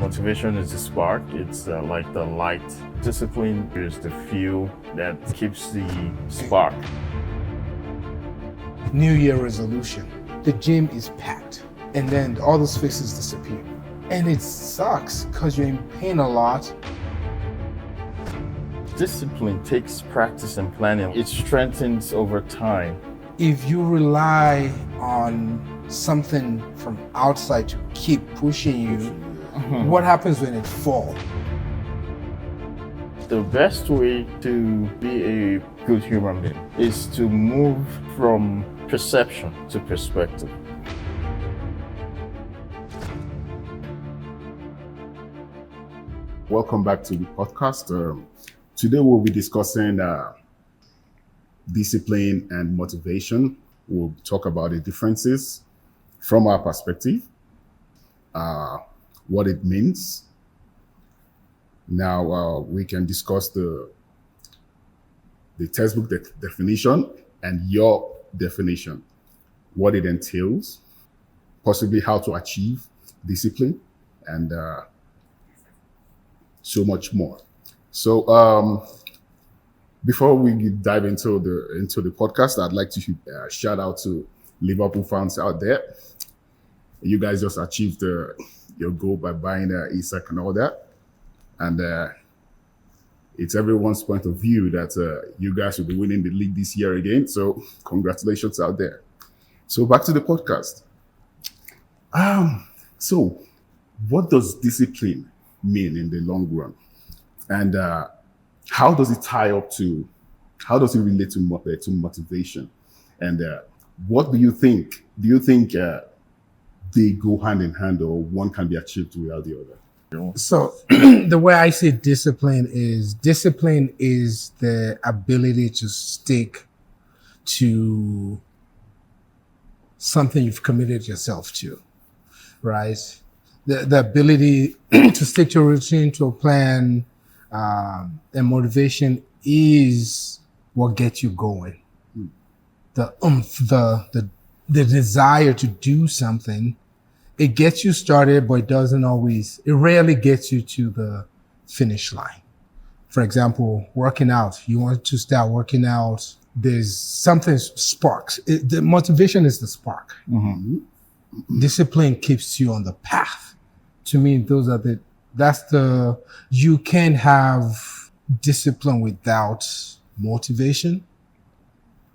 Motivation is the spark. It's like the light. Discipline is the fuel that keeps the spark. New Year resolution. The gym is packed, and then all those faces disappear. And it sucks because you're in pain a lot. Discipline takes practice and planning. It strengthens over time. If you rely on something from outside to keep pushing you, what happens when it falls? The best way to be a good human being is to move from perception to perspective. Welcome back to the podcast. Today we'll be discussing discipline and motivation. We'll talk about the differences from our perspective, what it means. Now we can discuss the textbook definition and your definition, what it entails, possibly how to achieve discipline, and so much more. So before we dive into the podcast, I'd like to shout out to Liverpool fans out there. You guys just achieved your goal by buying Isak and all that, and it's everyone's point of view that you guys will be winning the league this year again. So congratulations out there. So back to the podcast. So what does discipline mean in the long run, and how does it relate to motivation, and what do you think they go hand in hand, or one can be achieved without the other? So the way I see discipline is the ability to stick to something you've committed yourself to, right? The ability to stick to a routine, to a plan, and motivation is what gets you going. The desire to do something, it gets you started, but it rarely gets you to the finish line. For example, working out, you want to start working out, there's something sparks. The motivation is the spark. Mm-hmm. Discipline keeps you on the path. To me, you can have discipline without motivation,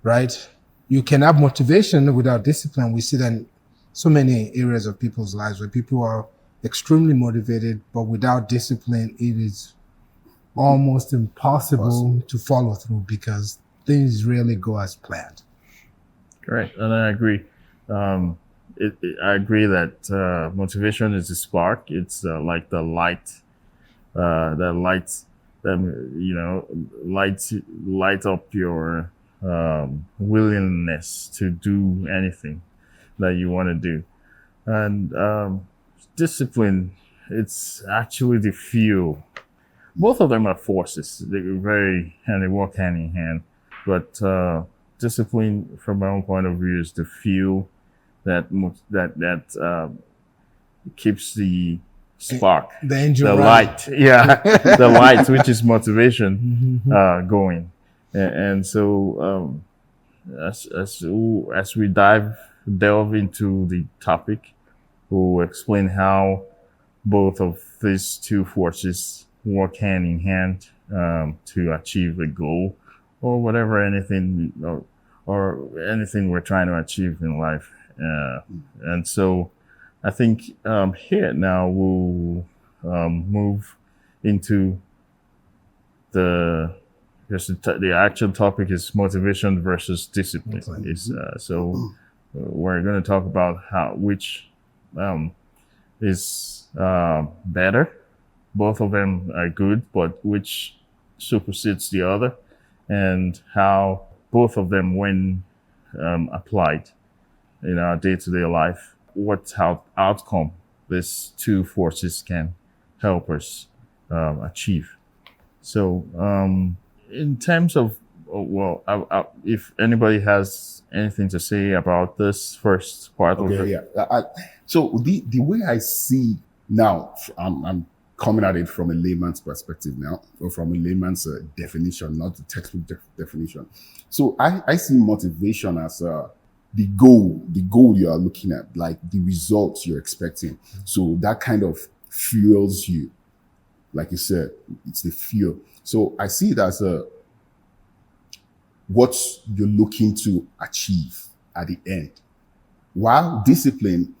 right? You can have motivation without discipline. We see that in so many areas of people's lives where people are extremely motivated, but without discipline, it is almost impossible to follow through because things rarely go as planned. Correct, and I agree. I agree that motivation is the spark. It's like the light, light up your willingness to do anything that you want to do. And discipline, it's actually the fuel. Both of them are forces. They work hand in hand. But discipline, from my own point of view, is the fuel that keeps the spark, the engine, the light, the light, which is motivation, going. And so as we delve into the topic, we'll explain how both of these two forces work hand in hand to achieve a goal or whatever, anything we're trying to achieve in life. And so I think here now we'll move into the actual topic is motivation versus discipline. So we're going to talk about which is better. Both of them are good, but which supersedes the other, and how both of them, when applied in our day-to-day life, what outcome these two forces can help us achieve. So in terms of, if anybody has anything to say about this first part of it. So the way I see Now, I'm coming at it from a layman's perspective now, or from a layman's definition, not the textbook definition. So I see motivation as the goal you are looking at, like the results you're expecting. So that kind of fuels you. Like you said, it's the fuel. So I see it as what you're looking to achieve at the end. While discipline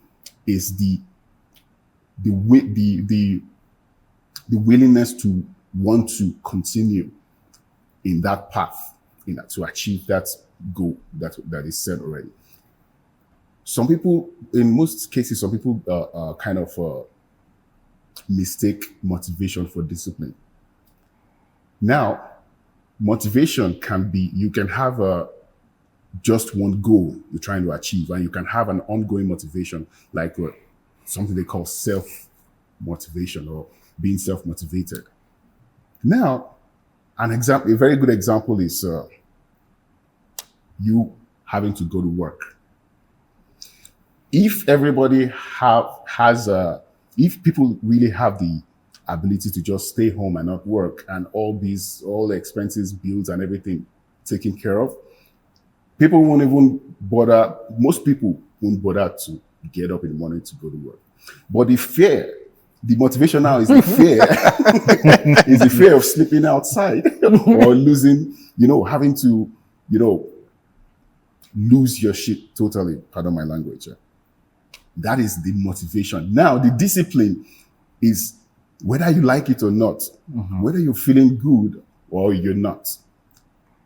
is the willingness to want to continue in that path, to achieve that goal that is set already. Some people, in most cases, some people kind of mistake motivation for discipline. Now, motivation can be, you can have just one goal you're trying to achieve, and you can have an ongoing motivation, like something they call self-motivation or being self-motivated. Now, a very good example is you having to go to work. If everybody if people really have the ability to just stay home and not work, and all the expenses, bills, and everything taken care of, people won't even bother. Most people won't bother to get up in the morning to go to work. But the motivation now is the fear, is the fear of sleeping outside or losing, having to, lose your shit totally. Pardon my language. That is the motivation. Now, the discipline is whether you like it or not, whether you're feeling good or you're not.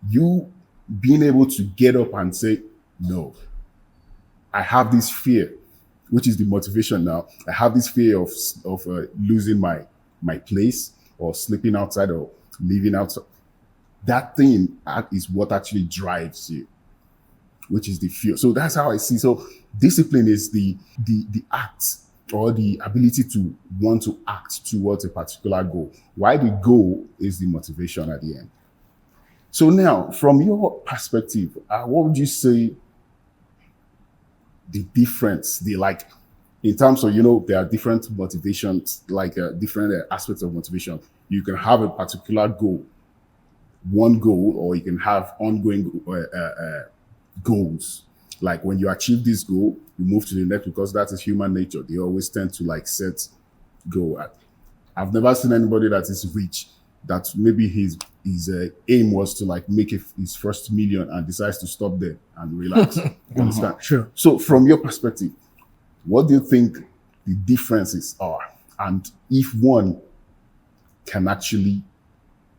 You being able to get up and say, no, I have this fear, which is the motivation now. I have this fear of losing my place or sleeping outside or living outside. That thing is what actually drives you, which is the fear. So that's how I see. So discipline is the act or the ability to want to act towards a particular goal. Why the goal is the motivation at the end. So now, from your perspective, what would you say the difference, in terms of, there are different motivations, different aspects of motivation. You can have a particular goal, one goal, or you can have ongoing goals. Like when you achieve this goal, you move to the next, because that is human nature. They always tend to set goal. I've never seen anybody that is rich that maybe his aim was to make his first million and decides to stop there and relax. You understand? Sure. So from your perspective, what do you think the differences are? And if one can actually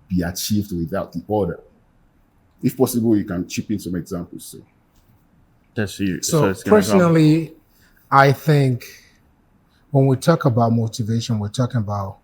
be achieved without the other? If possible, you can chip in some examples too. So personally, I think when we talk about motivation, we're talking about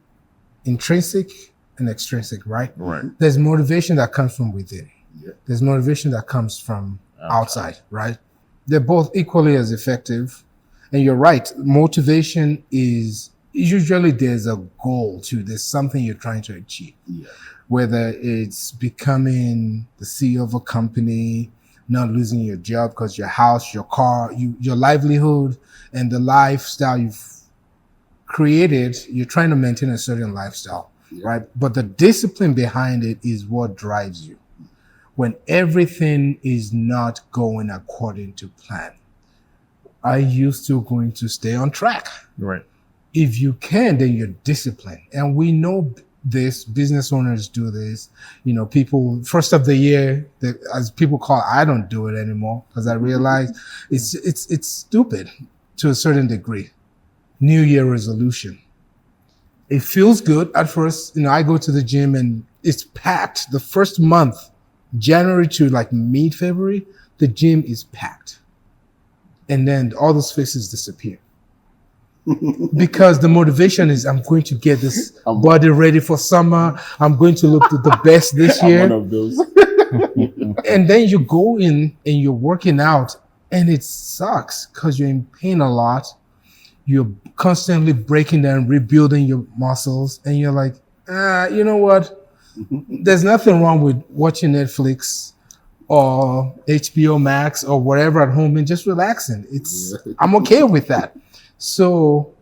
intrinsic and extrinsic, right? Right. There's motivation that comes from within. Yeah. There's motivation that comes from outside, right? They're both equally as effective. And you're right, motivation is usually there's a goal to, there's something you're trying to achieve. Yeah. Whether it's becoming the CEO of a company, not losing your job because your house, your car, your livelihood, and the lifestyle you've created, you're trying to maintain a certain lifestyle, right? But the discipline behind it is what drives you. When everything is not going according to plan, are you still going to stay on track? Right. If you can, then you're disciplined. And we know this, business owners do this. People, first of the year, as people call it, I don't do it anymore because I realize it's stupid to a certain degree. New Year resolution. It feels good at first. I go to the gym and it's packed. The first month, January to mid-February, the gym is packed. And then all those faces disappear. Because the motivation is, I'm going to get this body ready for summer. I'm going to look the best this year. I'm one of those. And then you go in and you're working out and it sucks because you're in pain a lot. You're constantly breaking down, rebuilding your muscles. And you're like, you know what? There's nothing wrong with watching Netflix or HBO Max or whatever at home and just relaxing. I'm okay with that. So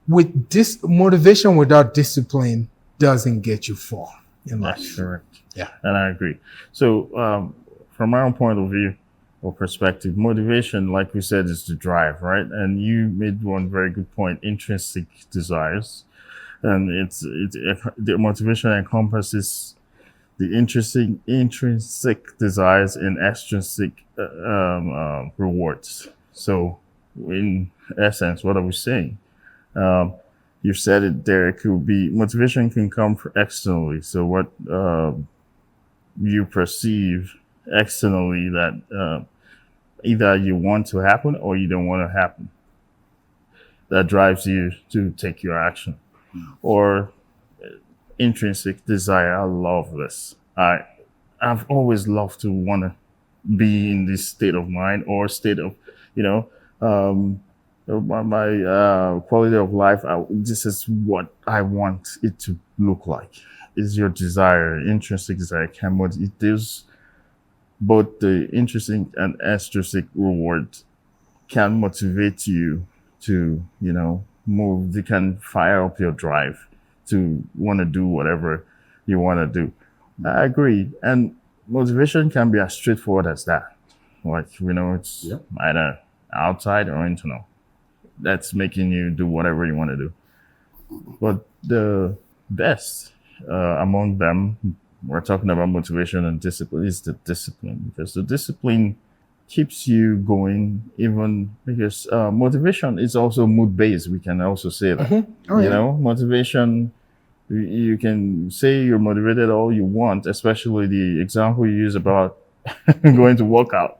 with this motivation without discipline doesn't get you far in That's life. correct. Yeah. And I agree. So, from my own point of view or perspective, motivation, like we said, is the drive, right? And you made one very good point: intrinsic desires, and the motivation encompasses the intrinsic desires and extrinsic rewards. So, in essence, what are we saying? Um, you said it there. It could be motivation can come externally. So what you perceive externally that either you want to happen or you don't want to happen. That drives you to take your action. Or intrinsic desire. I love this. I've always loved to want to be in this state of mind or state of, you know, my quality of life. This is what I want it to look like. Is your desire, intrinsic desire, it is both the intrinsic and extrinsic reward can motivate you to, move. They can fire up your drive to want to do whatever you want to do. I agree. And motivation can be as straightforward as that. Like, it's either outside or internal. That's making you do whatever you want to do. But the best among them, we're talking about motivation and discipline, is the discipline. Because the discipline keeps you going, even because motivation is also mood-based. We can also say that. Mm-hmm. Oh, yeah. Motivation, you can say you're motivated all you want, especially the example you use about going to work out.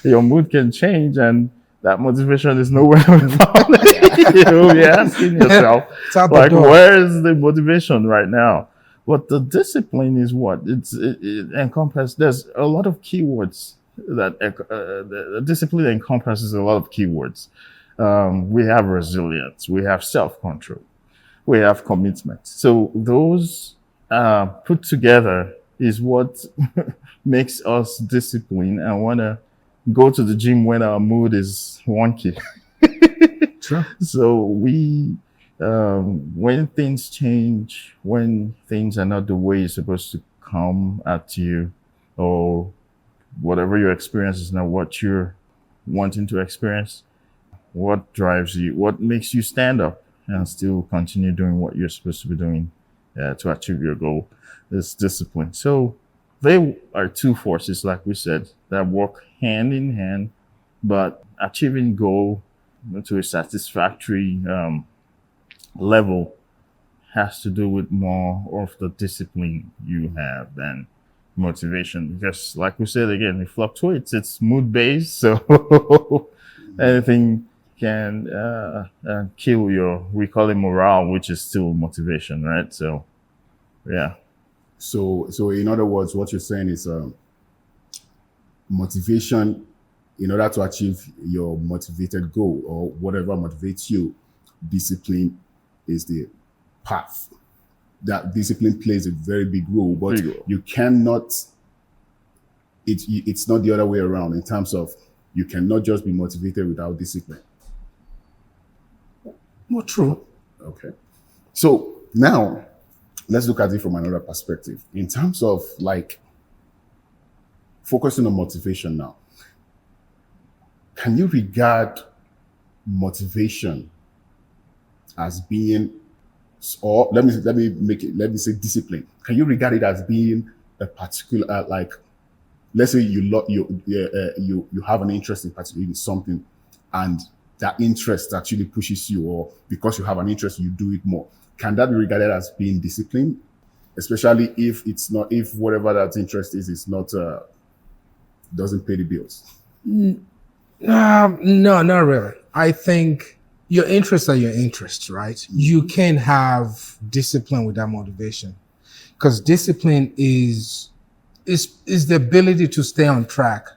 Your mood can change and that motivation is nowhere to be found. You'll be asking yourself, like, where is the motivation right now? But the discipline is what? It encompasses, there's a lot of keywords that the discipline encompasses a lot of keywords. We have resilience, we have self-control, we have commitment. So those put together is what makes us disciplined and want to go to the gym when our mood is wonky. Sure. So when things change, when things are not the way it's supposed to come at you, or whatever your experience is not what you're wanting to experience, what drives you, what makes you stand up and still continue doing what you're supposed to be doing to achieve your goal, is discipline. So they are two forces, like we said, that work hand in hand, but achieving goal to a satisfactory level has to do with more of the discipline you have than motivation. Because, like we said again, it fluctuates. It's mood based, so anything can kill we call it morale, which is still motivation, right? So, yeah. So in other words, what you're saying is motivation, in order to achieve your motivated goal or whatever motivates you, discipline is the path. That discipline plays a very big role, but you cannot, it's not the other way around in terms of you cannot just be motivated without discipline. Well, true. Okay. So now, let's look at it from another perspective. In terms of like focusing on motivation now, can you regard motivation as being, or let me say discipline? Can you regard it as being a particular, like, let's say you have an interest in something, and that interest actually pushes you, or because you have an interest, you do it more. Can that be regarded as being discipline, especially if whatever that interest is not doesn't pay the bills? No, not really. I think your interests are your interests, right? You can have discipline without motivation, because discipline is the ability to stay on track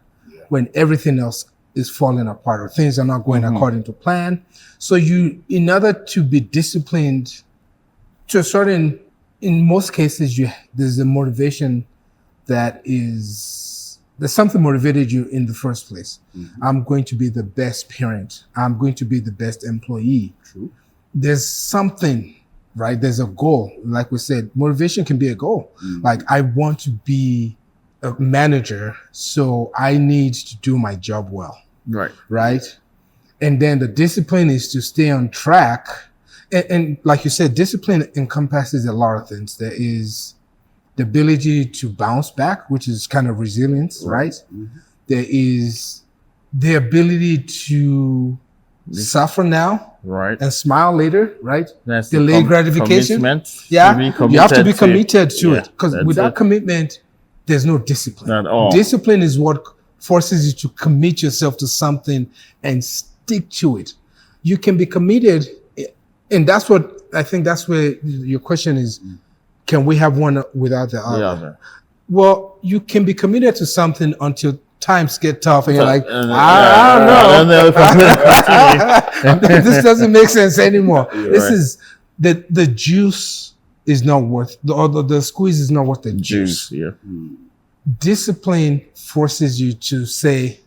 when everything else is falling apart or things are not going according to plan. So in order to be disciplined to a in most cases, there's a motivation that is there's something motivated you in the first place. I'm going to be the best parent. I'm going to be the best employee. True. There's something, right? There's a goal. Like we said, motivation can be a goal. Like, I want to be a manager, so I need to do my job well, Right. right? And then the discipline is to stay on track. And like you said, discipline encompasses a lot of things. There is the ability to bounce back, which is kind of resilience, right? There is the ability to suffer now Right. and smile later, right? That's Delayed gratification. commitment. Yeah, To be you have to be committed committed to yeah, it, because that's without it. commitment, there's no discipline. Not at all. Discipline is what forces you to commit yourself to something and stick to it. You can be committed, and that's what I think. That's where your question is: can we have one without the other? The other. Well, you can be committed to something until times get tough, and you're like, And, I don't know. and then This doesn't make sense anymore. This right. is the juice is not worth the squeeze is not worth the juice. juice. Yeah. Discipline forces you to say,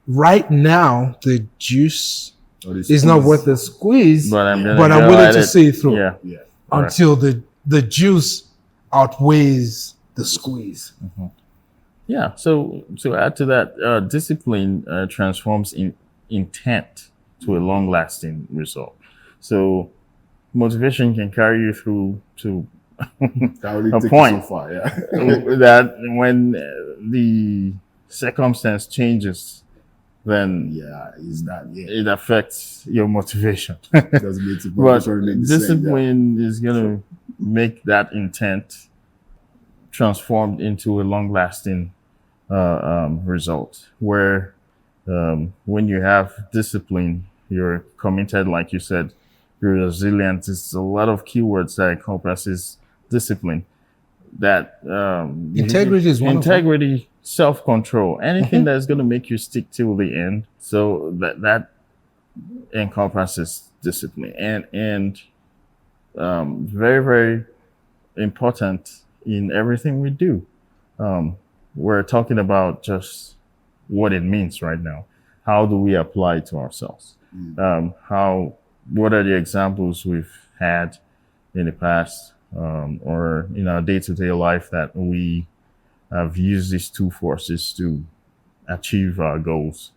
right now the juice Or this is not squeeze. worth the squeeze, But I'm gonna but I'm go willing at to it. see it through Yeah. Yeah. until the juice outweighs the squeeze. Yeah. So to add to that, discipline transforms intent to a long-lasting result. So motivation can carry you through to That only A take point. you so far. Yeah. that when the circumstance changes, then Yeah. Is that yeah? it affects your motivation. Doesn't make it But remain the same, discipline is going to make that intent transformed into a long-lasting result. Where when you have discipline, you're committed, like you said, you're resilient. It's a lot of keywords that encompasses discipline. That Integrity is one of them. integrity, self-control, anything that's going to make you stick till the end. So that encompasses discipline, and very, very important in everything we do. We're talking about just what it means right now. How do we apply it to ourselves? What are the examples we've had in the past, or in our day-to-day life, that we have used these two forces to achieve our goals?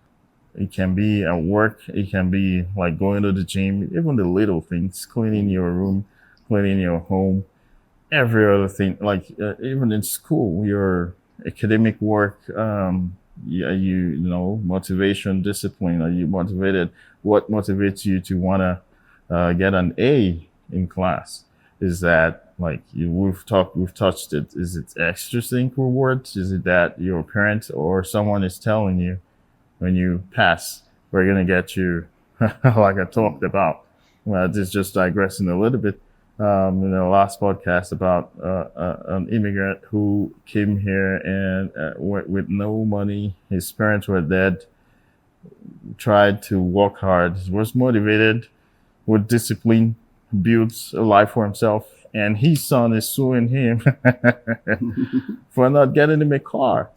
It can be at work. It can be like going to the gym, even the little things, cleaning your room, cleaning your home, every other thing, like even in school, your academic work, you know, motivation, discipline. Are you motivated? What motivates you to want to get an A in class? Is that, like, we've touched it? Is it extra sync rewards? Is it that your parent or someone is telling you, when you pass, we're gonna get you, like I talked about? Well, this is just digressing a little bit. In the last podcast about an immigrant who came here and with no money, his parents were dead, tried to work hard, was motivated with discipline, built a life for himself, and his son is suing him for not getting him a car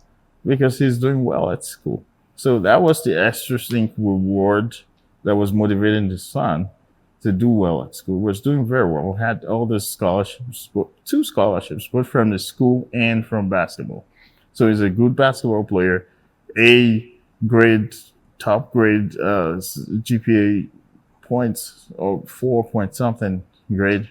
because he's doing well at school. So that was the extra sync reward that was motivating the son to do well at school. Was doing very well. Had all the scholarships, 2 scholarships, both from the school and from basketball. So he's a good basketball player, A grade, top grade, GPA points, or 4 point something grade.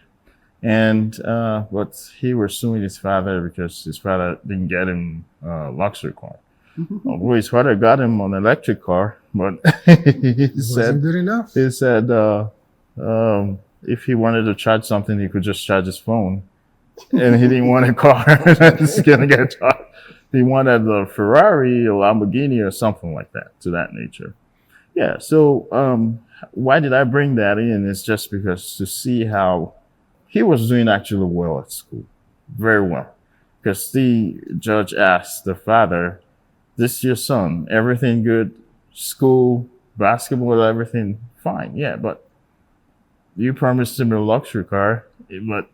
And but he was suing his father because his father didn't get him a luxury car. Well, his father got him an electric car, but he Wasn't good enough. said if he wanted to charge something, he could just charge his phone, and he didn't want a car that's gonna get charged. He wanted a Ferrari, a Lamborghini, or something like that, to that nature. Yeah. So why did I bring that in? It's just because to see how he was doing actually well at school, very well. Because the judge asked the father, "This your son? Everything good? School, basketball, everything fine? Yeah, but you promised him a luxury car." But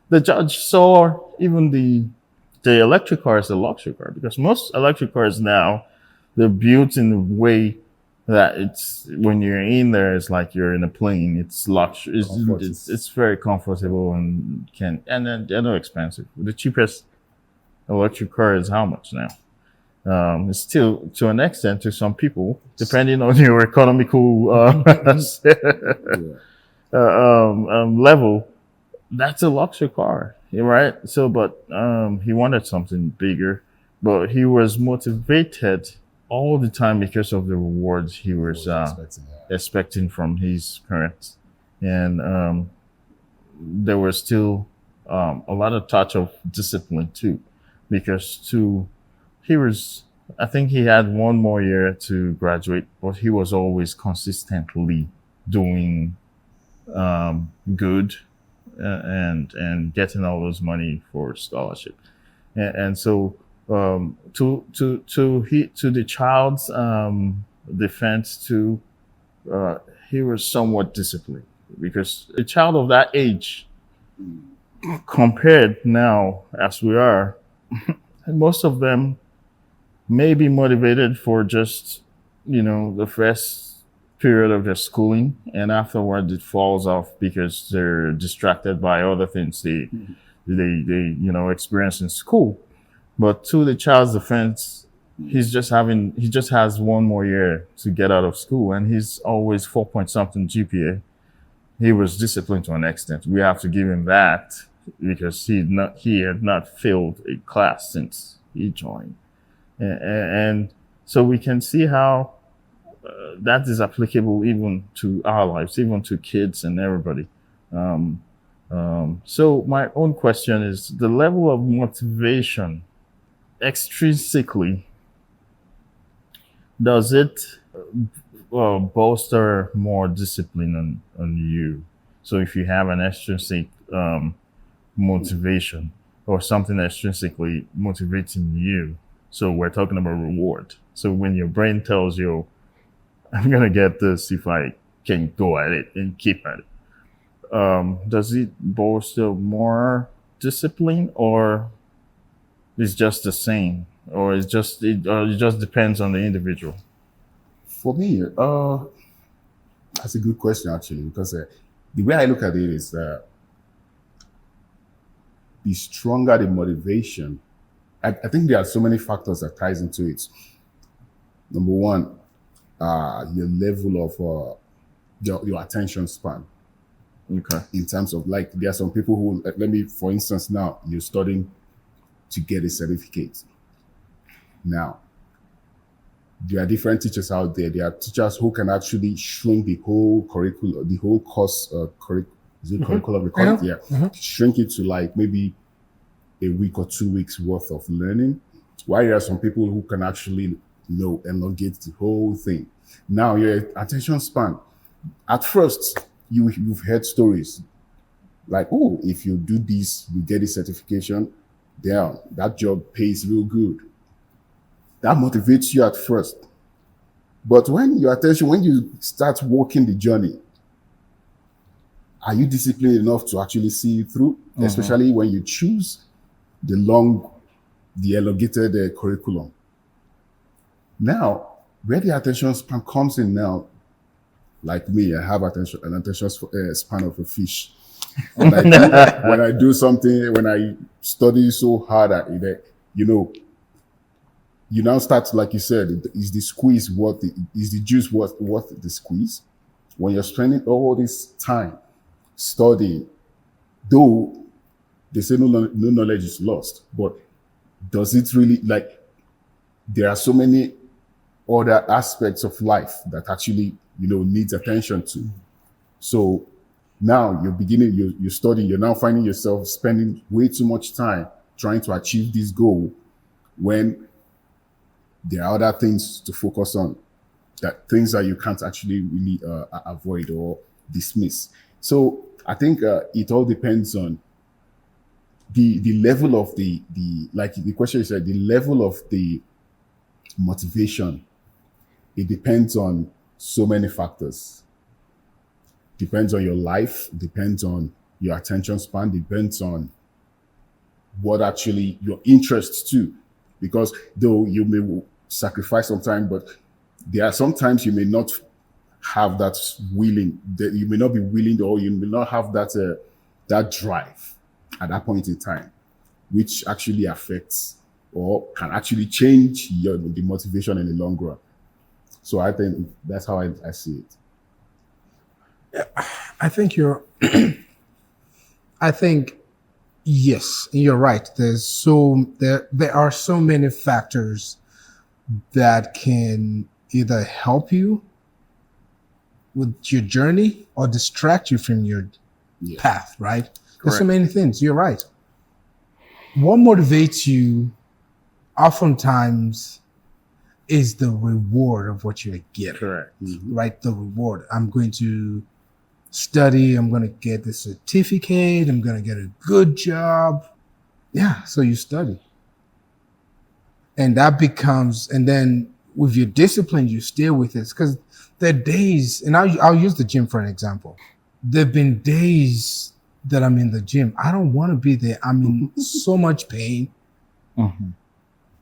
the judge saw even the the electric car is a luxury car because most electric cars now they're built in a way that it's when you're in there, it's like you're in a plane. It's luxury. It's very comfortable and then they're not expensive. The cheapest electric car is how much now? It's still to an extent to some people, depending on your economical level. That's a luxury car, right? So, but he wanted something bigger, but he was motivated all the time because of the rewards he was expecting from his parents, and there was still a lot of touch of discipline too, because he was. I think he had one more year to graduate, but he was always consistently doing good and getting all those money for scholarship, and so to the child's defense too, he was somewhat disciplined because a child of that age, compared now as we are, most of them may be motivated for just the first period of their schooling, and afterward it falls off because they're distracted by other things they experience in school. But to the child's defense, he just has one more year to get out of school, and he's always 4 point something GPA. He was disciplined to an extent. We have to give him that because he had not failed a class since he joined, and so we can see how that is applicable even to our lives, even to kids and everybody. So my own question is the level of motivation extrinsically, does it bolster more discipline on you? So if you have an extrinsic motivation or something extrinsically motivating you, so we're talking about reward. So when your brain tells you, I'm going to get this if I can go at it and keep at it, does it bolster more discipline, or it's just the same, or it just depends on the individual? For me, that's a good question actually, because the way I look at it is the stronger the motivation. I think there are so many factors that ties into it. Number one, your level of your attention span. Okay. In terms of, like, there are some people who, let me, for instance, now you're studying to get a certificate. Now, there are different teachers out there. There are teachers who can actually shrink the whole curriculum, the whole course, curriculum? Yeah. Shrink it to like maybe a week or 2 weeks worth of learning. While there are some people who can actually, elongate the whole thing. Now, your attention span, at first, you've heard stories like, oh, if you do this, you get a certification, damn, that job pays real good. That motivates you at first. But when you start walking the journey, are you disciplined enough to actually see it through? Mm-hmm. Especially when you choose the elongated curriculum. Now, where the attention span comes in now, like me, I have an attention span of a fish. When I do something, when I study so hard at it, you now start, like you said, is the squeeze is the juice worth the squeeze? When you're spending all this time studying, though they say no knowledge is lost, but does it really, like, there are so many other aspects of life that actually, needs attention to. So now you're studying, you're now finding yourself spending way too much time trying to achieve this goal when there are other things to focus on, things that you can't actually really avoid or dismiss. So I think it all depends on the level of the like the question you said, the level of the motivation. It depends on so many factors. Depends on your life, depends on your attention span, depends on what actually your interests too. Because though you may sacrifice some time, but there are sometimes you may not have that that you may not be willing, or you may not have that drive at that point in time, which actually affects or can actually change the motivation in the long run. So I think that's how I see it. I think you're. I think yes, you're right. There are so many factors that can either help you with your journey or distract you from your path, right? There's so many things. You're right. What motivates you oftentimes is the reward of what you're getting. Correct. Right? The reward. I'm going to study, I'm going to get the certificate, I'm going to get a good job. Yeah, so you study. And that becomes, and then with your discipline, you stay with it. Because there are days, and I'll use the gym for an example. There have been days that I'm in the gym. I don't want to be there. I'm in so much pain. But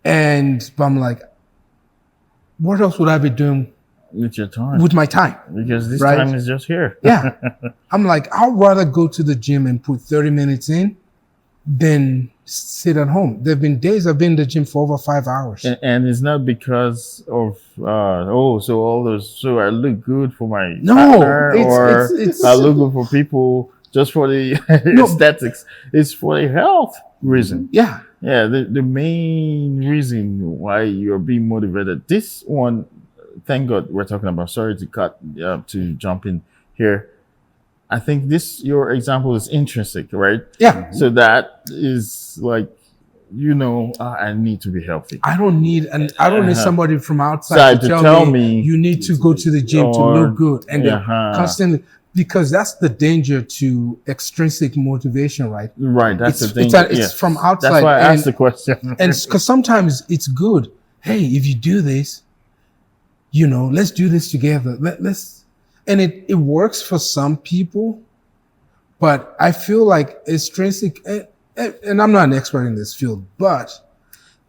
I'm like, what else would I be doing with your time? With my time. Because this time is just here. Yeah. I'm like, I'd rather go to the gym and put 30 minutes in than sit at home. There have been days I've been in the gym for over 5 hours. And it's not because of so I look good for my No, partner, it's I look good for people just for the aesthetics. It's for the health reason. Yeah. Yeah, the main reason why you're being motivated. This one, thank God we're talking about. Sorry to jump in here. I think your example is intrinsic, right? Yeah. So that is like, I need to be healthy. I don't need somebody from outside to tell me you need to go to the gym to look good. And then constantly, because that's the danger to extrinsic motivation, right? Right. That's the danger. It's from outside. That's why I asked the question. And because sometimes it's good. Hey, if you do this, let's do this together. And it works for some people, but I feel like extrinsic, and I'm not an expert in this field, but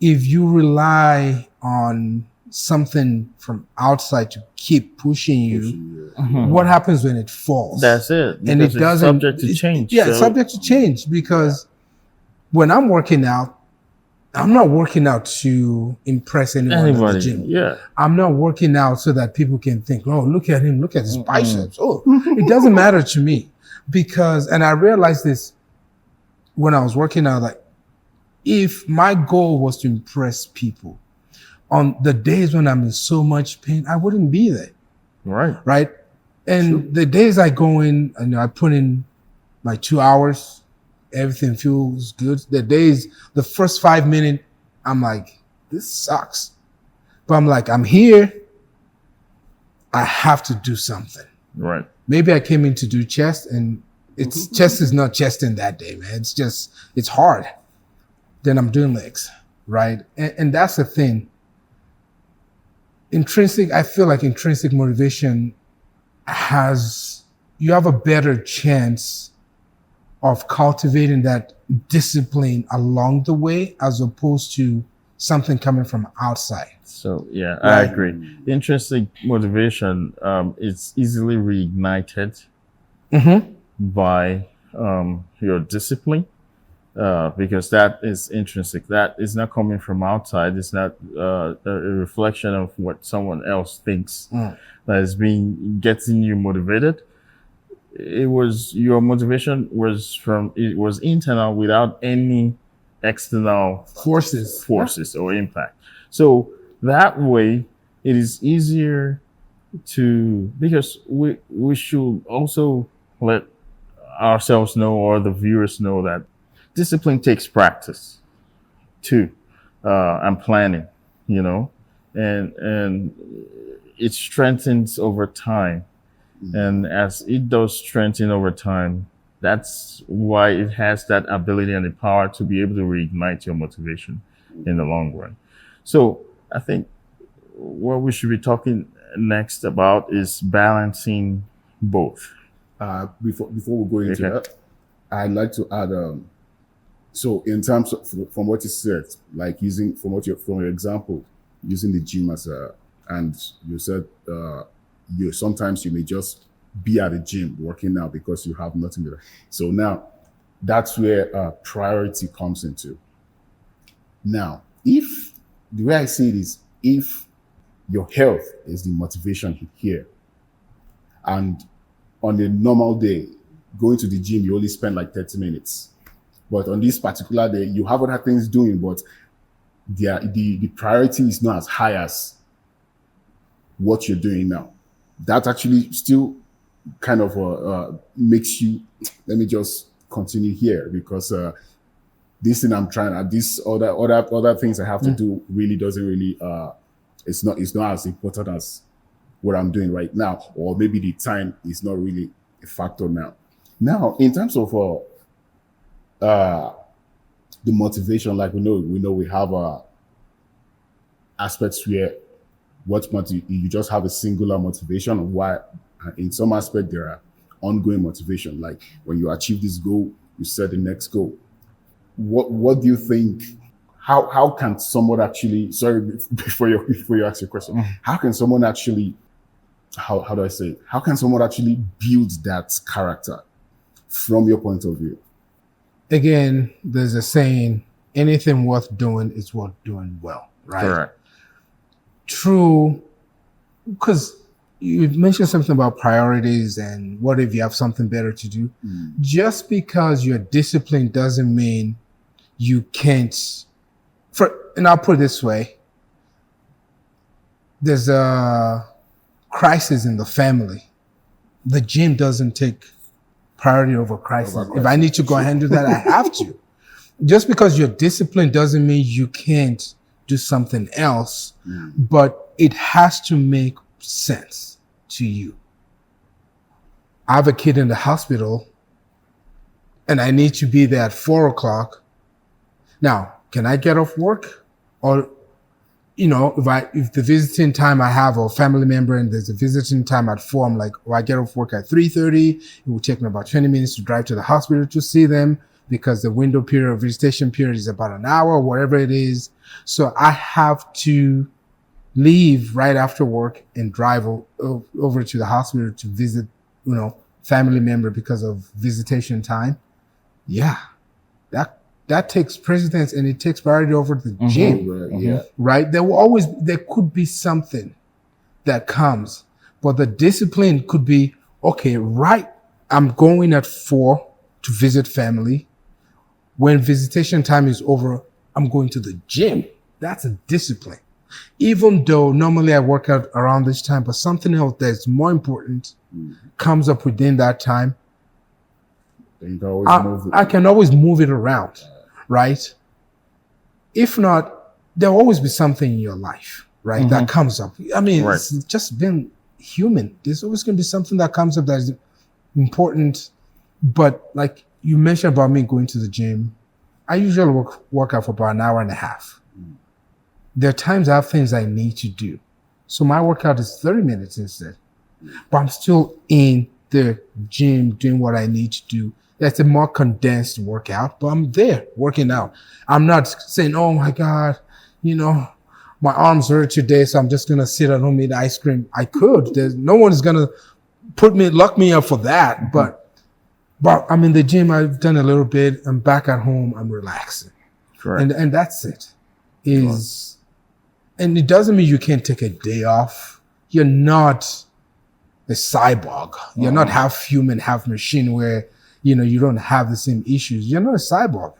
if you rely on something from outside to keep pushing you, what happens when it falls? That's it. And it doesn't. It's subject to change. Yeah, it's subject to change, because when I'm working out, I'm not working out to impress anyone in the gym. Yeah. I'm not working out so that people can think, oh, look at him, look at his biceps. Oh, it doesn't matter to me, and I realized this when I was working out, like, if my goal was to impress people on the days when I'm in so much pain, I wouldn't be there. Right. Right. And the days I go in, I put in my 2 hours, everything feels good. The first 5 minutes, I'm like, this sucks. But I'm like, I'm here. I have to do something. Right. Maybe I came in to do chest, and chest is not chesting that day, man. It's hard. Then I'm doing legs, right? And that's the thing. I feel like intrinsic motivation you have a better chance of cultivating that discipline along the way, as opposed to something coming from outside. So yeah, I agree. Intrinsic motivation is easily reignited by your discipline, because that is intrinsic. That is not coming from outside. It's not a reflection of what someone else thinks that is getting you motivated. Your motivation was internal, without any external forces or impact. So that way it is easier because we should also let ourselves know, or the viewers know, that discipline takes practice too, and planning, and it strengthens over time. And as it does strengthen over time, that's why it has that ability and the power to be able to reignite your motivation in the long run. So I think what we should be talking next about is balancing both. Before we go into that, I'd like to add So in terms of from what you said, like using from your example, using the gym as a, and you said you sometimes you may just be at the gym working out because you have nothing to do. So now that's where priority comes into. Now, if the way I see it is, if your health is the motivation here, and on a normal day, going to the gym, you only spend like 30 minutes. But on this particular day, you have other things doing, but the priority is not as high as what you're doing now. That actually still kind of makes you, let me just continue here because this thing I'm trying, this other things I have to do really doesn't really, it's not as important as what I'm doing right now, or maybe the time is not really a factor now. Now, in terms of the motivation, like we have aspects where you just have a singular motivation. Why in some aspect there are ongoing motivation. Like when you achieve this goal, you set the next goal. What do you think? How can someone actually? Sorry, before you ask your question, how can someone actually? How do I say it? How can someone actually build that character from your point of view? Again, there's a saying, anything worth doing is worth doing well, right? Correct. True, because you mentioned something about priorities and what if you have something better to do. Just because you're disciplined doesn't mean you can't. And I'll put it this way. There's a crisis in the family. The gym doesn't take priority over crisis. If I need to go and handle that, I have to. Just because you're disciplined doesn't mean you can't do something else, but it has to make sense to you. I have a kid in the hospital and I need to be there at 4:00. Now, can I get off work? Or, if the visiting time I have a family member and there's a visiting time at 4, I'm like, I get off work at 3:30. It will take me about 20 minutes to drive to the hospital to see them because the window period or visitation period is about an hour, whatever it is. So I have to leave right after work and drive over to the hospital to visit, family member because of visitation time. Yeah, that takes precedence and it takes priority over the gym. Right? There could be something that comes, but the discipline could be, okay, right, I'm going at 4 to visit family. When visitation time is over, I'm going to the gym. That's a discipline. Even though normally I work out around this time, but something else that's more important comes up within that time, you can always move it. I can always move it around, right? If not, there'll always be something in your life, right, that comes up. I mean, It's just been human. There's always going to be something that comes up that is important. But like you mentioned about me going to the gym, I usually work out for about an hour and a half. There are times I have things I need to do. So my workout is 30 minutes instead. But I'm still in the gym doing what I need to do. That's a more condensed workout, but I'm there working out. I'm not saying, oh my God, my arms hurt today, so I'm just going to sit at home and eat ice cream. I could. No one's going to lock me up for that. But I'm in the gym. I've done a little bit. I'm back at home. I'm relaxing. Correct. And that's it. And it doesn't mean you can't take a day off. You're not a cyborg. You're not half human, half machine where, you don't have the same issues. You're not a cyborg.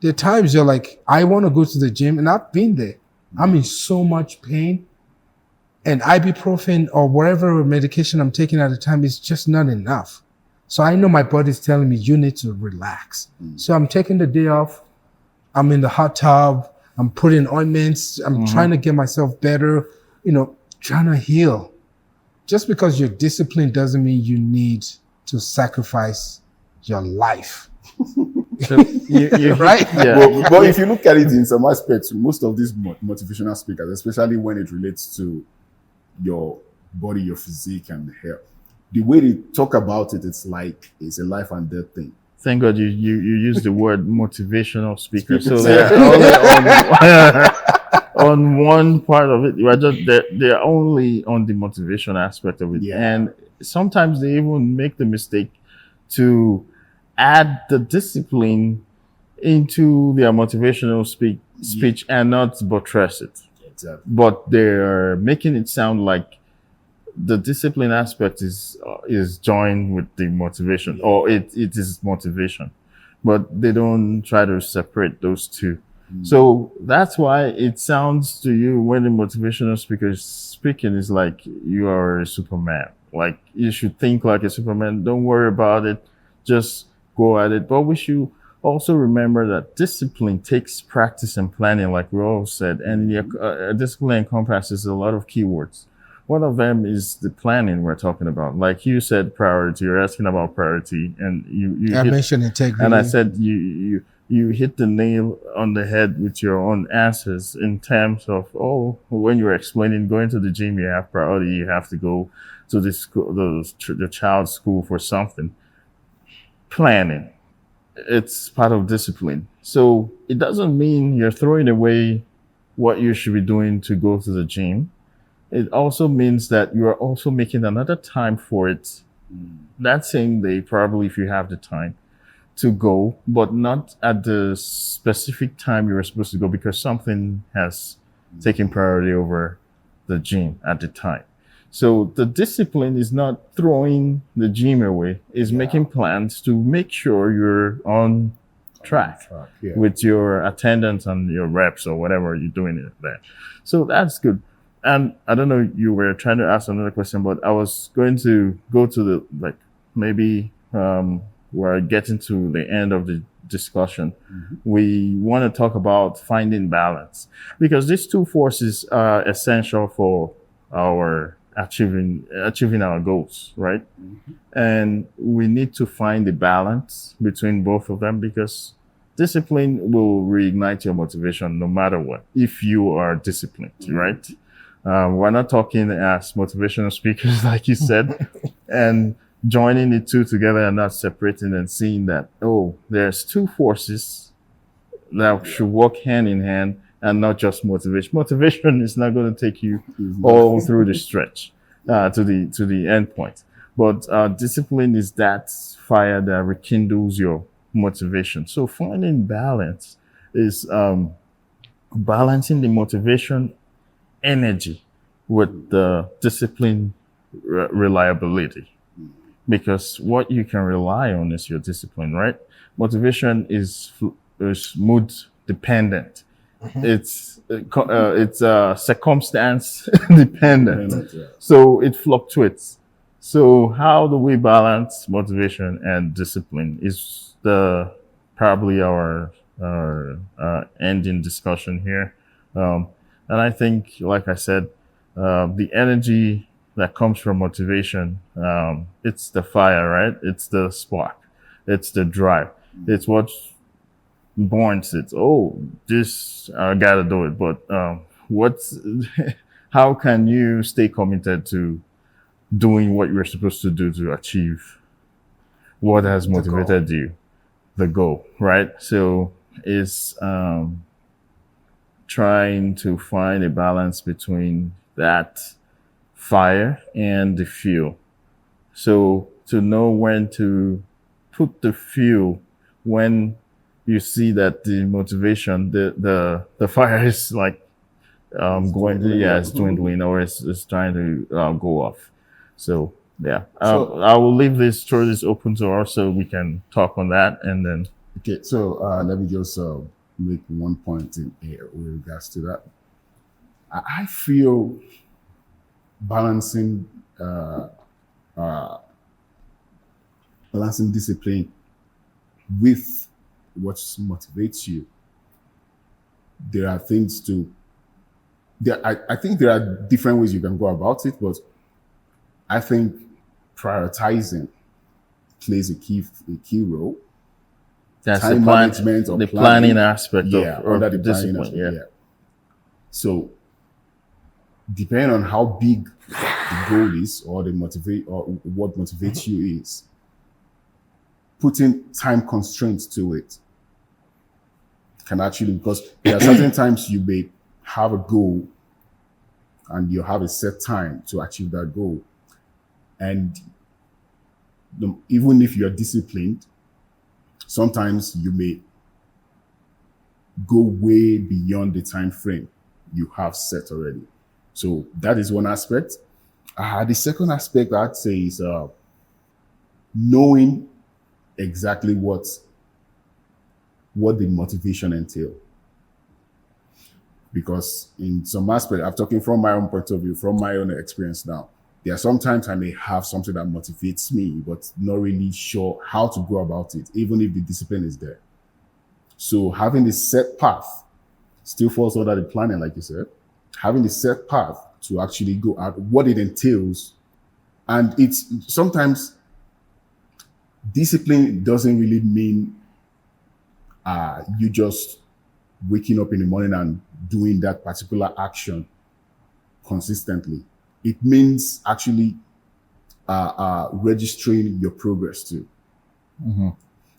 There are times you're like, I want to go to the gym, and I've been there. I'm in so much pain, and ibuprofen or whatever medication I'm taking at the time is just not enough. So I know my body's telling me you need to relax. So I'm taking the day off. I'm in the hot tub. I'm putting ointments. I'm trying to get myself better, trying to heal. Just because you're disciplined doesn't mean you need to sacrifice your life. So right? Yeah. But if you look at it in some aspects, most of these motivational speakers, especially when it relates to your body, your physique, and the hair, the way they talk about it, it's like it's a life and death thing. Thank God you use the word motivational speaker. So Speakers. they're only on one part of it. You're just they're only on the motivation aspect of it, Yeah. and sometimes they even make the mistake to add the discipline into their motivational speech and not buttress it. Exactly. But they're making it sound like the discipline aspect is joined with the motivation, or it is motivation, but they don't try to separate those two. So that's why it sounds to you when the motivational speaker is speaking is like you are a Superman. Like you should think like a Superman. Don't worry about it. Just go at it. But we should also remember that discipline takes practice and planning, like we all said, and discipline encompasses a lot of keywords. One of them is the planning we're talking about. Like you said, priority. You're asking about priority, and you I hit, mentioned integrity. and I said you hit the nail on the head with your own answers in terms of when you're explaining going to the gym, you have priority. You have to go to the school, the child's school for something. Planning, it's part of discipline. So it doesn't mean you're throwing away what you should be doing to go to the gym. It also means that you are also making another time for it that same day, probably if you have the time to go, but not at the specific time you were supposed to go because something has taken priority over the gym at the time. So the discipline is not throwing the gym away, is making plans to make sure you're on track with your attendance and your reps or whatever you're doing there. So that's good. And I don't know, you were trying to ask another question, but I was going to go to the, maybe we're getting to the end of the discussion. We want to talk about finding balance because these two forces are essential for our achieving our goals, right? And we need to find the balance between both of them because discipline will reignite your motivation no matter what, if you are disciplined, right? We're not talking as motivational speakers, like you said, and joining the two together and not separating and seeing that, there's two forces that should work hand in hand and not just motivation. Motivation is not going to take you all through the stretch to the end point. But discipline is that fire that rekindles your motivation. So finding balance is balancing the motivation energy with the discipline reliability, because what you can rely on is your discipline, right? Motivation is mood dependent. It's circumstance dependent, so it fluctuates. So how do we balance motivation and discipline is probably our ending discussion here. And I think, like I said, the energy that comes from motivation, it's the fire, right? It's the spark. It's the drive. It's what burns it. This, I gotta do it. But how can you stay committed to doing what you're supposed to do to achieve what has motivated you? The goal, right? So it's trying to find a balance between that fire and the fuel. So to know when to put the fuel when you see that the motivation, the fire is like it's dwindling or it's trying to go off. So yeah, I will leave throw this open to us so we can talk on that and then. Okay, so let me just make one point in here with regards to that. I feel balancing discipline with what motivates you. There are things to. I think there are different ways you can go about it, but I think prioritizing plays a key role. That's time management or the planning aspect of under the discipline. planning aspect, So depending on how big the goal is or what motivates you is, putting time constraints to it can actually, because there are certain times you may have a goal and you have a set time to achieve that goal. And even if you're disciplined, sometimes you may go way beyond the time frame you have set already. So that is one aspect. The second aspect I'd say is knowing exactly what the motivation entail. Because in some aspect, I'm talking from my own point of view, from my own experience now. There are sometimes I may have something that motivates me, but not really sure how to go about it, even if the discipline is there. So having the set path still falls under the planning, like you said. Having the set path to actually go out, what it entails. And it's sometimes discipline doesn't really mean you just waking up in the morning and doing that particular action consistently. It means actually registering your progress too.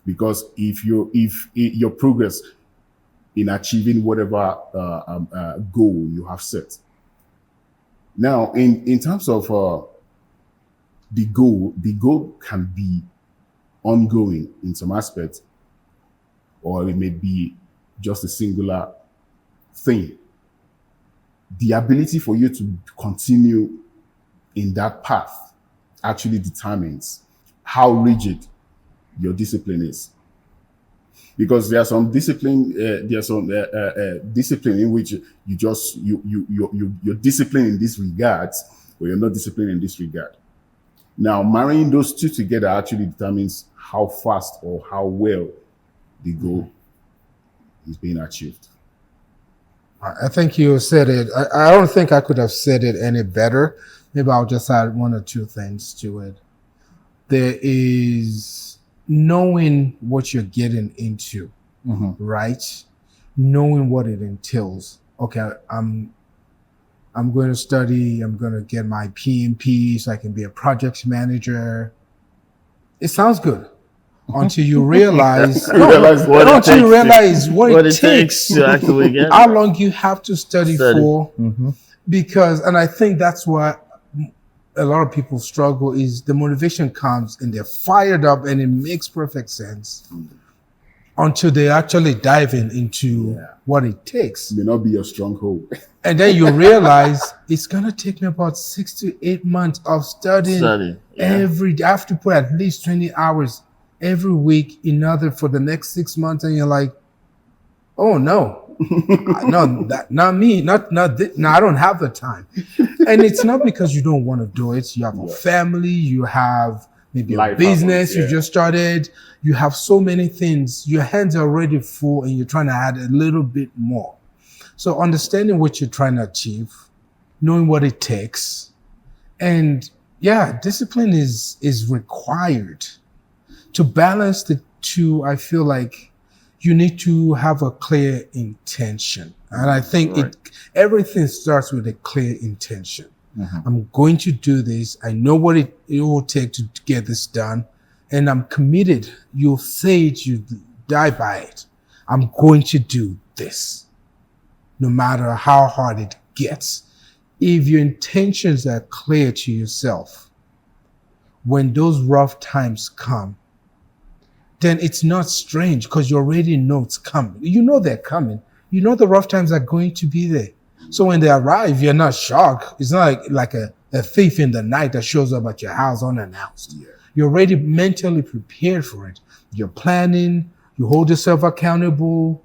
Because if your progress in achieving whatever goal you have set. Now, in terms of the goal can be ongoing in some aspects, or it may be just a singular thing. The ability for you to continue in that path actually determines how rigid your discipline is. Because there's some discipline, discipline in which you're disciplined in this regard, or you're not disciplined in this regard. Now, marrying those two together actually determines how fast or how well the goal is being achieved. I think you said it. I don't think I could have said it any better. Maybe I'll just add one or two things to it. There is knowing what you're getting into, right? Knowing what it entails. Okay, I'm going to study. I'm going to get my PMP so I can be a project manager. It sounds good. Until you realize, what it takes to actually get how long you have to study. For. Because, and I think that's why a lot of people struggle, is the motivation comes and they're fired up and it makes perfect sense until they actually dive into what it takes. May not be your stronghold. And then you realize it's going to take me about 6 to 8 months of studying every day. I have to put at least 20 hours every week in order for the next 6 months. And you're like, oh no, not me, not this. No, I don't have the time. And it's not because you don't want to do it. You have a family, you have maybe a business you just started. You have so many things. Your hands are already full and you're trying to add a little bit more. So understanding what you're trying to achieve, knowing what it takes, and discipline is required. To balance the two, I feel like you need to have a clear intention. And I think everything starts with a clear intention. I'm going to do this. I know what it will take to get this done. And I'm committed. You'll say it, you die by it. I'm going to do this, no matter how hard it gets. If your intentions are clear to yourself, when those rough times come, then it's not strange because you already know it's coming. You know they're coming. You know the rough times are going to be there. So when they arrive, you're not shocked. It's not like a thief in the night that shows up at your house unannounced. You're already mentally prepared for it. You're planning. You hold yourself accountable.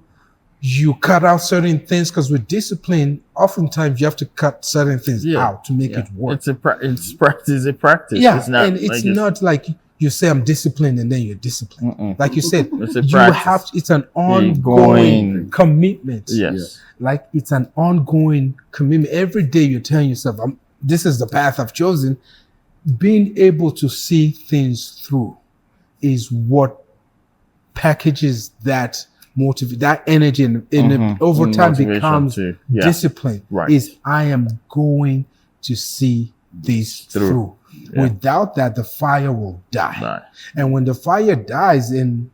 You cut out certain things, because with discipline, oftentimes you have to cut certain things out to make it work. It's practice. Yeah, it's not, and it's not like you say I'm disciplined and then you're disciplined. Like you said, it's an ongoing commitment. Yes. Like it's an ongoing commitment. Every day you're telling yourself, this is the path I've chosen. Being able to see things through is what packages that that energy and over time becomes discipline. Is I am going to see this through. Yeah. Without that, the fire will die. Right. And when the fire dies, and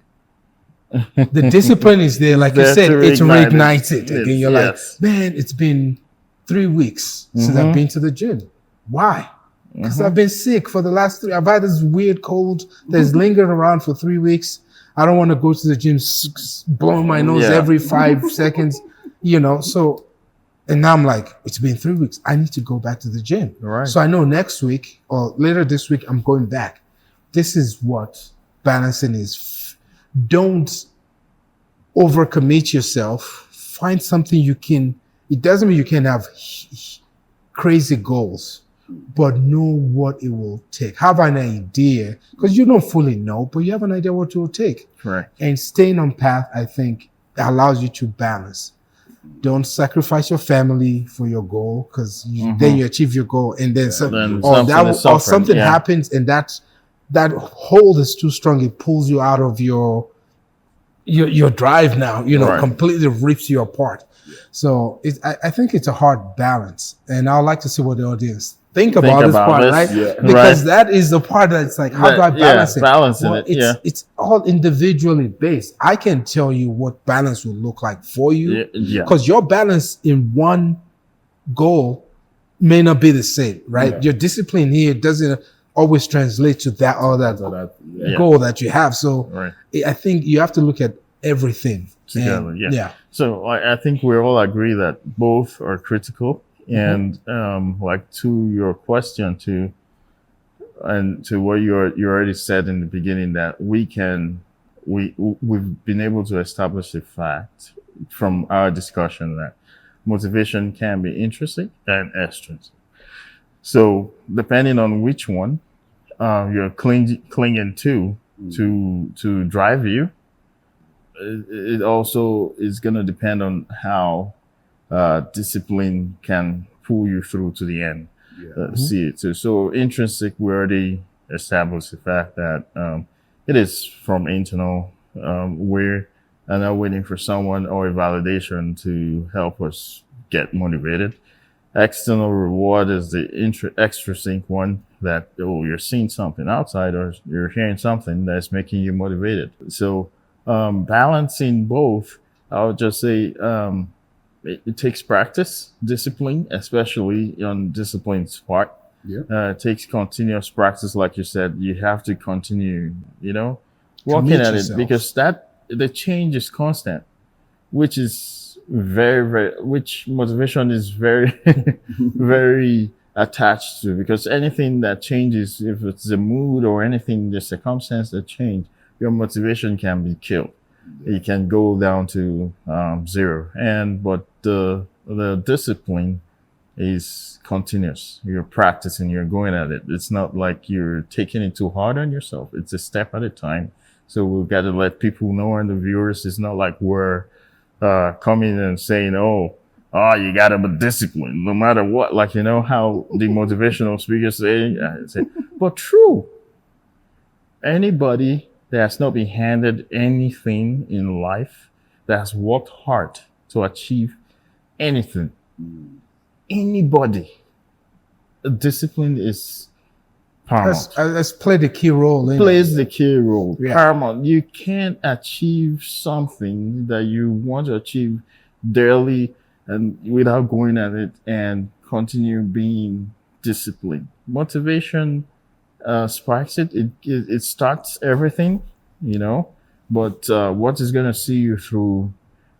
the discipline is there, like you There said, to it reignite it. reignites it. Again, It's- you're yes. like, man, it's been 3 weeks since I've been to the gym. Why? Because I've been sick for the last 3. I've had this weird cold that's lingered around for 3 weeks. I don't want to go to the gym, blowing my nose Yeah. every 5 seconds, So, and now I'm like, it's been 3 weeks. I need to go back to the gym. Right. So I know next week or later this week, I'm going back. This is what balancing is. Don't overcommit yourself. Find something you can. It doesn't mean you can have crazy goals, but know what it will take. Have an idea, because you don't fully know, but you have an idea what it will take. Right. And staying on path, I think, allows you to balance. Don't sacrifice your family for your goal, because then you achieve your goal, and then, something Yeah. happens, and that hold is too strong. It pulls you out of your drive now. Right. Completely rips you apart. So I think it's a hard balance, and I'd like to see what the audience think about this part, this. right? Yeah. Because that is the part that's like, how do I balance it? Balancing Well, it. it's all individually based. I can tell you what balance will look like for you, Yeah. because your balance in one goal may not be the same, right? Yeah. Your discipline here doesn't always translate to that other So that, Yeah. goal that you have. So Right. I think you have to look at everything Together, And, yeah. yeah. So I think we all agree that both are critical. And like to your question too, and to what you already said in the beginning, that we've been able to establish the fact from our discussion that motivation can be intrinsic and extrinsic. So depending on which one you're clinging to drive you, it also is going to depend on how discipline can pull you through to the end. See it. So intrinsic, we already established the fact that it is from internal. We're not waiting for someone or a validation to help us get motivated. External reward is the extrinsic one, that you're seeing something outside or you're hearing something that's making you motivated. So balancing both, I would just say it takes practice, discipline, especially on discipline's part. Yeah. It takes continuous practice, like you said. You have to continue, working Commit at yourself. it, because the change is constant, which is which motivation is very, very attached to, because anything that changes, if it's the mood or anything, the circumstance that change, your motivation can be killed. It can go down to 0. But the discipline is continuous. You're practicing, you're going at it. It's not like you're taking it too hard on yourself. It's a step at a time. So we've got to let people know, and the viewers, it's not like we're coming and saying, you got to be disciplined no matter what. Like, how the motivational speakers say, but true. Anybody that has not been handed anything in life, that has worked hard to achieve anything, anybody, discipline is paramount. Let's play the key role in Plays the key role. Yeah. Paramount. You can't achieve something that you want to achieve daily and without going at it and continue being disciplined. Motivation sparks it. It starts everything, but what is going to see you through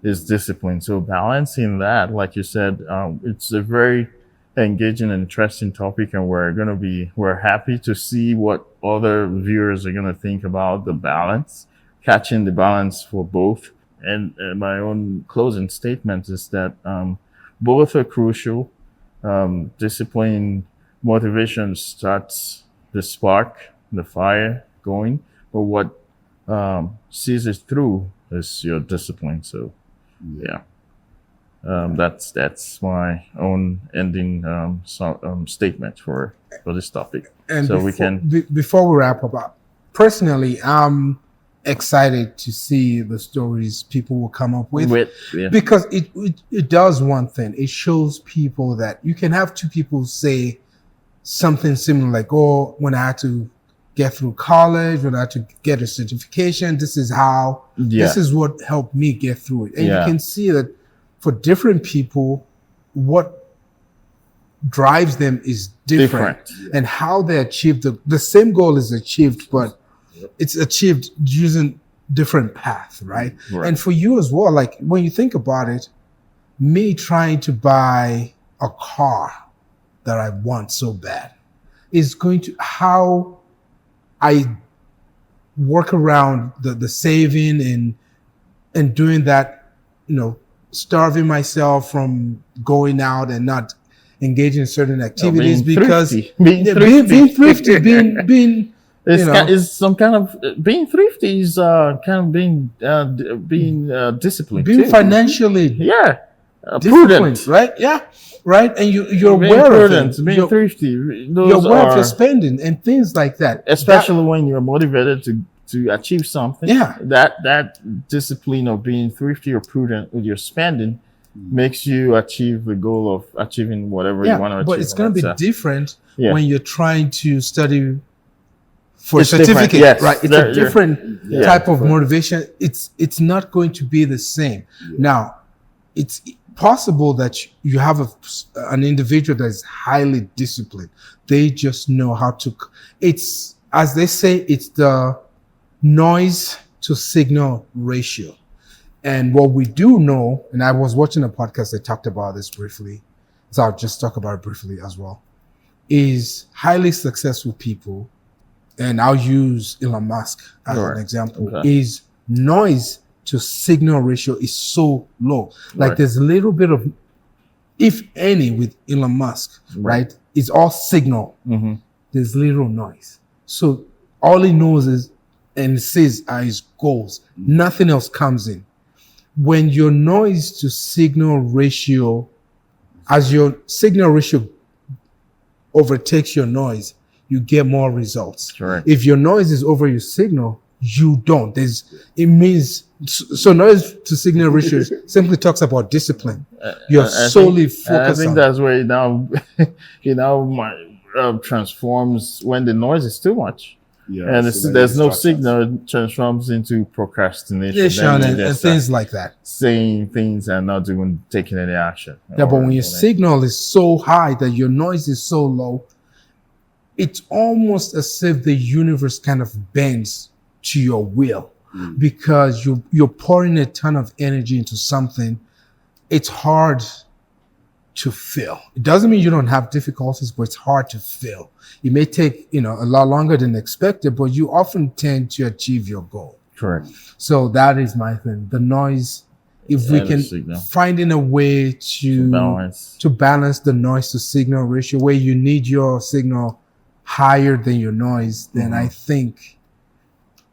is discipline. So balancing that, like you said, it's a very engaging and interesting topic, and we're happy to see what other viewers are going to think about the balance, catching the balance for both. And my own closing statement is that both are crucial. Discipline, motivation starts the spark, the fire going, but what sees it through is your discipline. So yeah. That's my own ending statement for this topic. And so before we wrap up, personally, I'm excited to see the stories people will come up with, because it does one thing. It shows people that you can have two people say something similar, like, oh, when I had to get through college, when I had to get a certification, this is what helped me get through it. And you can see that for different people, what drives them is different. And how they achieve the same goal is achieved, but it's achieved using different paths, right? And for you as well, like when you think about it, me trying to buy a car that I want so bad is going to how I work around the saving and doing that, starving myself from going out and not engaging in certain activities because being thrifty, being is some kind of being thrifty is kind of being disciplined, being too. Financially prudent, right? Yeah, right. And you're being aware prudent, of it. being thrifty. You're aware of your spending and things like that. Especially when you're motivated to achieve something. Yeah, that discipline of being thrifty or prudent with your spending makes you achieve the goal of achieving whatever you want to achieve. But it's going to be different Yeah. when you're trying to study for It's a certificate, different, yes. right? It's a different type of motivation. It's not going to be the same. Now, it's possible that you have an individual that is highly disciplined. They just know how to. It's, as they say, it's the noise to signal ratio. And what we do know, and I was watching a podcast that talked about this briefly, so I'll just talk about it briefly as well, is highly successful people, and I'll use Elon Musk as an example, is noise to signal ratio is so low. Like there's a little bit of, if any, with Elon Musk, right? It's all signal. There's little noise. So all he knows is, and says are his goals. Nothing else comes in. When your noise to signal ratio, as your signal ratio overtakes your noise, you get more results. If your noise is over your signal, you don't. It means, so noise to signal ratio simply talks about discipline. You're solely focused on. I think that's where it now transforms when the noise is too much. And so there's no signal, it transforms into procrastination and things like that. Saying things and not taking any action. Yeah, but when your signal is so high that your noise is so low, it's almost as if the universe kind of bends to your will because you're pouring a ton of energy into something. It's hard to fill. It doesn't mean you don't have difficulties, but it's hard to fill. It may take, a lot longer than expected, but you often tend to achieve your goal. Correct. So that is my thing. The noise, if we can find in a way to balance the noise to signal ratio where you need your signal higher than your noise, then I think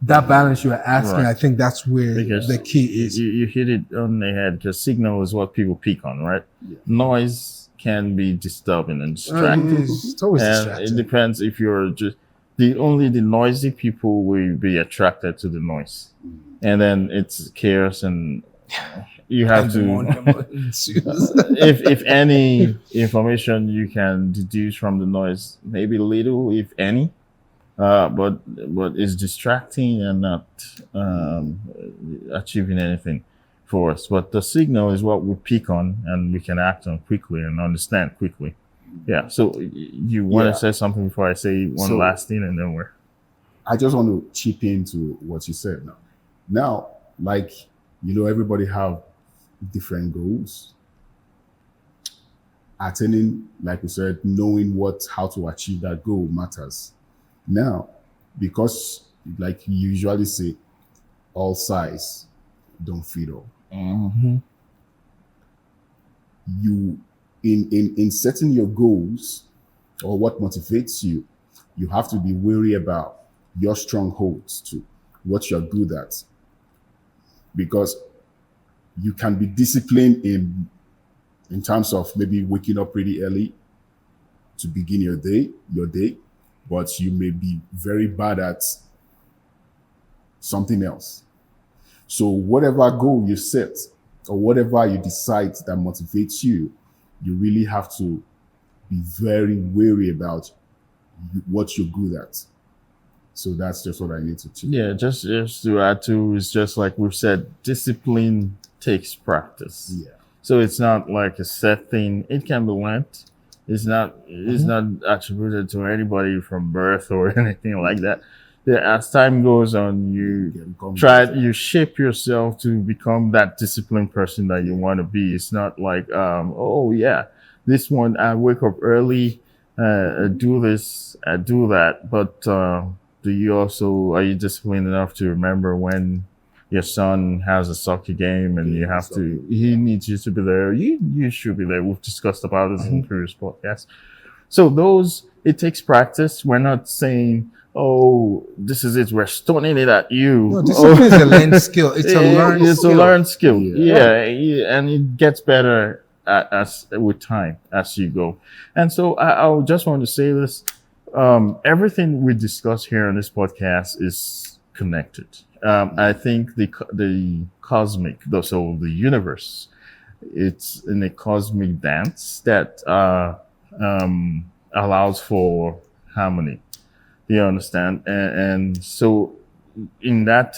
that balance you're asking, I think that's where the key is. You hit it on the head because signal is what people pick on, right? Noise can be disturbing and distracting. It's always distracting. It depends if you're just the noisy people will be attracted to the noise, and then it's chaos, and you have to. if any information you can deduce from the noise, maybe little, if any. But it's distracting and not achieving anything for us. But the signal is what we pick on and we can act on quickly and understand quickly. Yeah. So you want to say something before I say one last thing, and then I just want to chip into what you said now. Now, like, everybody have different goals. Attaining, like we said, knowing how to achieve that goal matters. Now, because like you usually say, all size don't fit all. You in setting your goals or what motivates you, you have to be wary about your strongholds too, what you're good at. Because you can be disciplined in terms of maybe waking up pretty early to begin your day, but you may be very bad at something else. So whatever goal you set or whatever you decide that motivates you, you really have to be very wary about what you're good at. So that's just what I need to check. Yeah, just to add to, it's just like we've said, discipline takes practice. Yeah. So it's not like a set thing. It can be learned. It's not attributed to anybody from birth or anything like that. Yeah, as time goes on, you shape yourself to become that disciplined person that you want to be. It's not like, oh yeah, this one I wake up early, I do this, I do that. But are you disciplined enough to remember when your son has a soccer game and he needs you to be there. You should be there. We've discussed about this in previous podcasts. So it takes practice. We're not saying, oh, this is it, we're stoning it at you. No, discipline is a learned skill. It's a learned skill. A learned skill. Yeah, and it gets better as with time as you go. And so I just want to say this. Everything we discuss here on this podcast is connected. I think the cosmic, so the universe, it's in a cosmic dance that allows for harmony. Do you understand? And so in that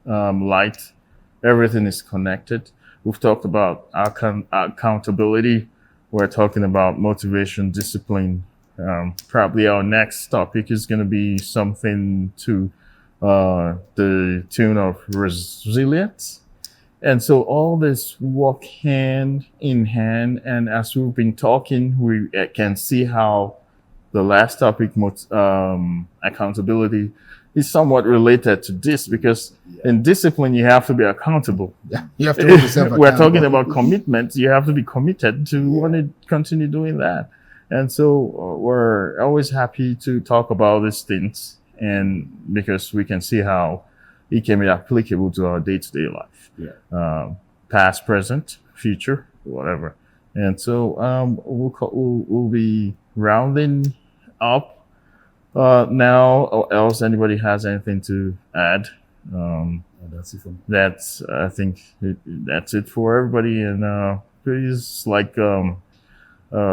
light, everything is connected. We've talked about accountability. We're talking about motivation, discipline. Probably our next topic is going to be something to the tune of resilience. And so all this walk hand in hand. And as we've been talking, we can see how the last topic, accountability, is somewhat related to this, because in discipline, you have to be accountable. Yeah, you have to hold yourself accountable. We're talking about commitment. You have to be committed to want to continue doing that. And so we're always happy to talk about these things, and because we can see how it can be applicable to our day-to-day life. Past, present, future, whatever. And so we'll be rounding up now. Or else anybody has anything to add? That's it for me. I think that's it for everybody. And please, like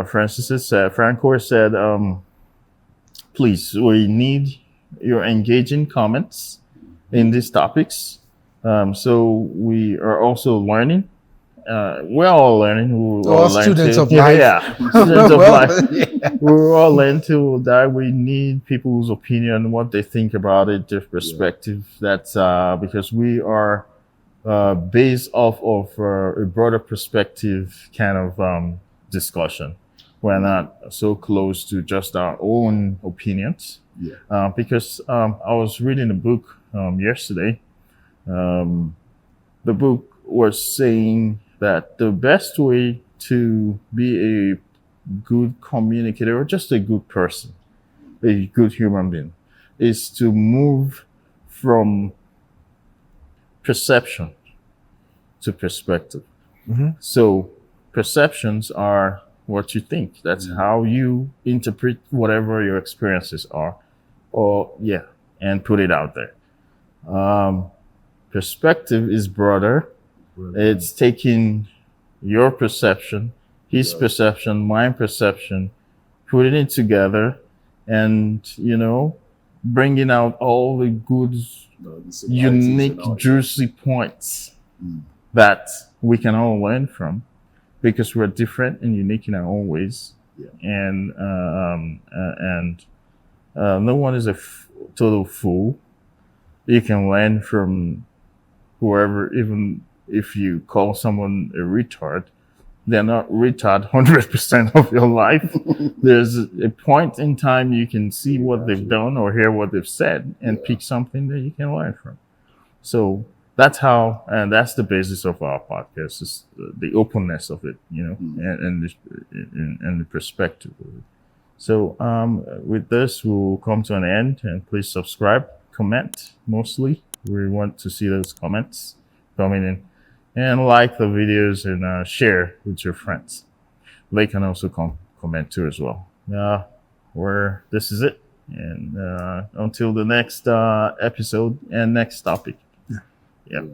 Franco said, please, we need your engaging comments in these topics. So we are also learning. We're all learning. We're all students of life. Yeah, students of life. We're all learning to that. We need people's opinion, what they think about it, their perspective. That's because we are based off of a broader perspective kind of discussion. We're not so close to just our own opinions. Because I was reading a book yesterday. The book was saying that the best way to be a good communicator or just a good person, a good human being, is to move from perception to perspective. So perceptions are what you think. That's how you interpret whatever your experiences are, and put it out there. Perspective is broader. It's taking your perception, his perception, my perception, putting it together, and bringing out all the good, unique, juicy points that we can all learn from, because we're different and unique in our own ways. And no one is a total fool. You can learn from whoever. Even if you call someone a retard, they're not retard 100% of your life. There's a point in time you can see what they've done or hear what they've said and pick something that you can learn from. So that's how, and that's the basis of our podcast, is the openness of it, and the perspective of it. So with this, we'll come to an end, and please subscribe, comment. Mostly, we want to see those comments coming in, and like the videos and share with your friends. They can also comment too as well. This is it, and until the next episode and next topic. Yeah.